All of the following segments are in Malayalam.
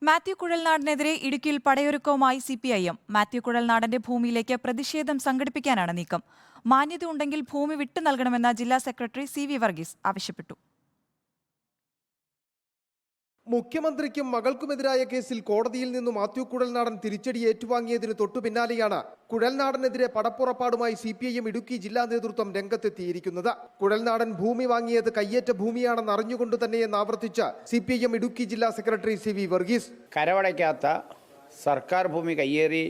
മാത്യു കുഴൽനാടനെതിരെ ഇടുക്കിയിൽ പടയൊരുക്കവുമായി സിപിഐഎം. മാത്യു കുഴൽനാടന്റെ ഭൂമിയിലേക്ക് പ്രതിഷേധം സംഘടിപ്പിക്കാനാണ് നീക്കം. മാന്യത ഉണ്ടെങ്കിൽ ഭൂമി വിട്ടു നൽകണമെന്ന് ജില്ലാ സെക്രട്ടറി CV വർഗീസ് ആവശ്യപ്പെട്ടു. മുഖ്യമന്ത്രിക്കും മകൾക്കുമെതിരായ കേസിൽ കോടതിയിൽ നിന്നും മാത്യു കുഴൽനാടൻ തിരിച്ചടി ഏറ്റുവാങ്ങിയതിന് തൊട്ടു പിന്നാലെയാണ് കുഴൽനാടനെതിരെ പടപ്പുറപ്പാടുമായി CPIM ഇടുക്കി ജില്ലാ നേതൃത്വം രംഗത്തെത്തിയിരിക്കുന്നത്. കുഴൽനാടൻ ഭൂമി വാങ്ങിയത് കയ്യേറ്റ ഭൂമിയാണെന്ന് അറിഞ്ഞുകൊണ്ട് തന്നെയെന്ന് ആവർത്തിച്ച CPIM ഇടുക്കി ജില്ലാ സെക്രട്ടറി CV വർഗീസ്. കരവടയ്ക്കാത്ത സർക്കാർ ഭൂമി കയ്യേറി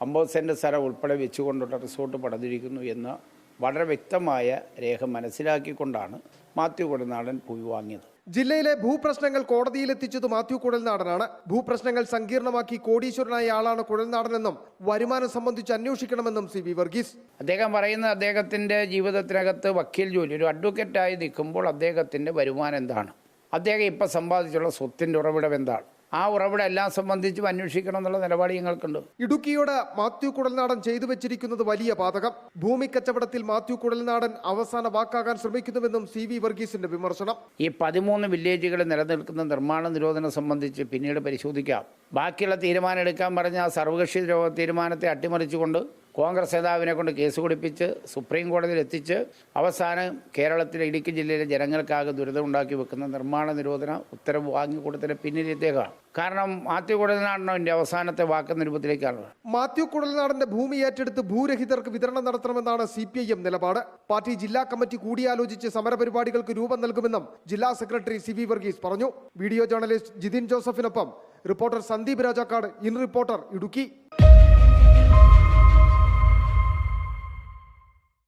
50 സെന്റ് സ്ഥലം ഉൾപ്പെടെ വെച്ചുകൊണ്ടുള്ള റിസോർട്ട് പണിതിരിക്കുന്നു എന്ന് വളരെ വ്യക്തമായ രേഖ മനസ്സിലാക്കിക്കൊണ്ടാണ് മാത്യു കുഴൽനാടൻ ഭൂമി വാങ്ങിയത്. ജില്ലയിലെ ഭൂപ്രശ്നങ്ങൾ കോടതിയിലെത്തിച്ചത് മാത്യു കുഴൽനാടനാണ്. ഭൂപ്രശ്നങ്ങൾ സങ്കീർണമാക്കി കോടീശ്വരനായ ആളാണ് കുഴൽനാടനെന്നും വരുമാനം സംബന്ധിച്ച് അന്വേഷിക്കണമെന്നും CV വർഗീസ്. അദ്ദേഹം പറയുന്നത് അദ്ദേഹത്തിന്റെ ജീവിതത്തിനകത്ത് വക്കീൽ ജോലി, ഒരു അഡ്വക്കേറ്റായി നിൽക്കുമ്പോൾ അദ്ദേഹത്തിന്റെ വരുമാനം എന്താണ്, അദ്ദേഹം ഇപ്പം സമ്പാദിച്ചുള്ള സ്വത്തിന്റെ ഉറവിടം എന്താണ്, ആ ഉറവിടം എല്ലാം സംബന്ധിച്ചും അന്വേഷിക്കണം എന്നുള്ള നിലപാട് ഞങ്ങൾക്കുണ്ട്. ഇടുക്കിയോട് മാത്യു കുഴൽനാടൻ ചെയ്തു വെച്ചിരിക്കുന്നത് വലിയ പാതകം. ഭൂമി കച്ചവടത്തിൽ മാത്യു കുഴൽനാടൻ അവസാന വാക്കാകാൻ ശ്രമിക്കുന്നുവെന്നും CV വർഗീസിന്റെ വിമർശനം. ഈ 13 വില്ലേജുകൾ നിലനിൽക്കുന്ന നിർമ്മാണ നിരോധനം സംബന്ധിച്ച് പിന്നീട് പരിശോധിക്കാം. ബാക്കിയുള്ള തീരുമാനം എടുക്കാൻ പറഞ്ഞ ആ സർവകക്ഷി തീരുമാനത്തെ അട്ടിമറിച്ചുകൊണ്ട് കോൺഗ്രസ് നേതാവിനെ കൊണ്ട് കേസ് കൊടുപ്പിച്ച് സുപ്രീം കോടതിയിൽ എത്തിച്ച് അവസാനം കേരളത്തിലെ ഇടുക്കി ജില്ലയിലെ ജനങ്ങൾക്കാകെ ദുരിതമുണ്ടാക്കി വെക്കുന്ന നിർമ്മാണ നിരോധന ഉത്തരവ് വാങ്ങിക്കൊടുത്തതിന് പിന്നിൽ ഇദ്ദേഹമാണ്. കാരണം മാത്യു കുഴൽനാടൻ്റെ അവസാനത്തെ വാക്കെന്ന രൂപത്തിലേക്കാണ്. മാത്യു കുഴൽനാടന്റെ ഭൂമി ഏറ്റെടുത്ത് ഭൂരഹിതർക്ക് വിതരണം നടത്തണമെന്നാണ് CPIM നിലപാട്. പാർട്ടി ജില്ലാ കമ്മിറ്റി കൂടിയാലോചിച്ച് സമരപരിപാടികൾക്ക് രൂപം നൽകുമെന്നും ജില്ലാ സെക്രട്ടറി CV വർഗീസ് പറഞ്ഞു. വീഡിയോ ജേർണലിസ്റ്റ് ജിതിൻ ജോസഫിനൊപ്പം reporter Sandeep Rajakkad, in reporter, Idukki.